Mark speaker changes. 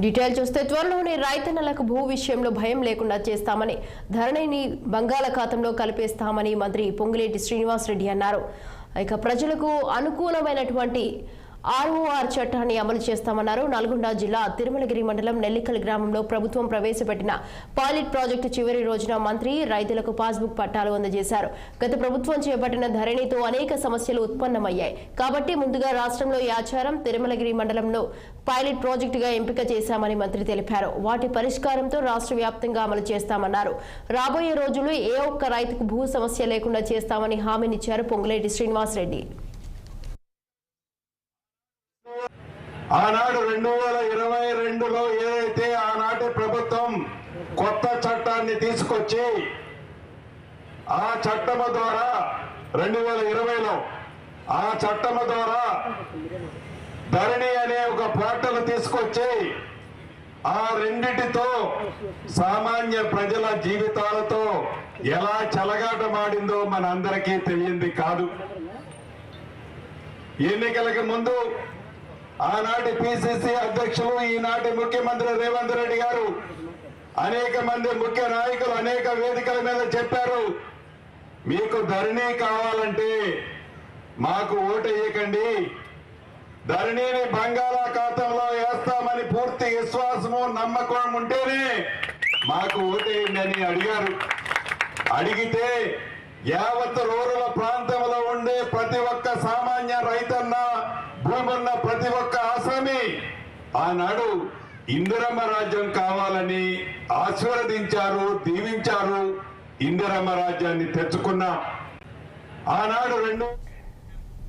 Speaker 1: Detail చూస్తే త్వరలోనే రైతన్నలకు భూ విషయంలో భయం లేకుండా చేస్తామని ధరణిని బంగాళాఖాతంలో కలిపేస్తామని మంత్రి పొంగులేటి శ్రీనివాసరెడ్డి అన్నారు. ఇక ప్రజలకు అనుకూలమైనటువంటి ఆర్ఓఆర్ చట్టాన్ని అమలు చేస్తామన్నారు. నల్గొండ జిల్లా తిరుమలగిరి మండలం నెల్లికల్ గ్రామంలో ప్రభుత్వం ప్రవేశపెట్టిన పైలట్ ప్రాజెక్టు చివరి రోజున మంత్రి రైతులకు పాస్బుక్ పట్టాలు అందజేశారు. గత ప్రభుత్వం చేపట్టిన ధరణితో అనేక సమస్యలు ఉత్పన్నమయ్యాయి కాబట్టి ముందుగా రాష్ట్రంలో ఈ ఆచారం తిరుమలగిరి మండలంలో పైలట్ ప్రాజెక్టుగా ఎంపిక చేశామని మంత్రి తెలిపారు. వాటి పరిష్కారంతో రాష్ట్ర వ్యాప్తంగా అమలు చేస్తామన్నారు. రాబోయే రోజుల్లో ఏ ఒక్క రైతుకు భూ సమస్య లేకుండా చేస్తామని హామీనిచ్చారు పొంగులేటి శ్రీనివాసరెడ్డి.
Speaker 2: ఆనాడు 2022లో ఏదైతే ఆనాటి ప్రభుత్వం కొత్త చట్టాన్ని తీసుకొచ్చి ఆ చట్టము ద్వారా 2020లో ఆ చట్టము ద్వారా ధరణి అనే ఒక పోర్టల్ తీసుకొచ్చి ఆ రెండిటితో సామాన్య ప్రజల జీవితాలతో ఎలా చెలగాటమాడిందో మనందరికీ తెలియంది కాదు. ఎన్నికలకు ముందు ఆనాటి పిసిసి అధ్యక్షులు ఈనాటి ముఖ్యమంత్రి రేవంత్ రెడ్డి గారు అనేక మంది ముఖ్య నాయకులు అనేక వేదికల మీద చెప్పారు, మీకు ధరణి కావాలంటే మాకు ఓటేయకండి, ధరణిని బంగాళాఖాతంలో వేస్తామని పూర్తి విశ్వాసము నమ్మకం ఉంటేనే మాకు ఓటేయండి అని అడిగారు. అడిగితే యావత్ రూరల్ ప్రాంతంలో ఉండే ప్రతి ఒక్క సామాన్య రైతన్న భూమి ఉన్న ప్రతి ఒక్క ఆసామి ఆనాడు ఇందిరమ్మ రాజ్యం కావాలని ఆశీర్వదించారు, దీవించారు. ఇందిరమ్మ రాజ్యాన్ని తెచ్చుకున్నాం. ఆనాడు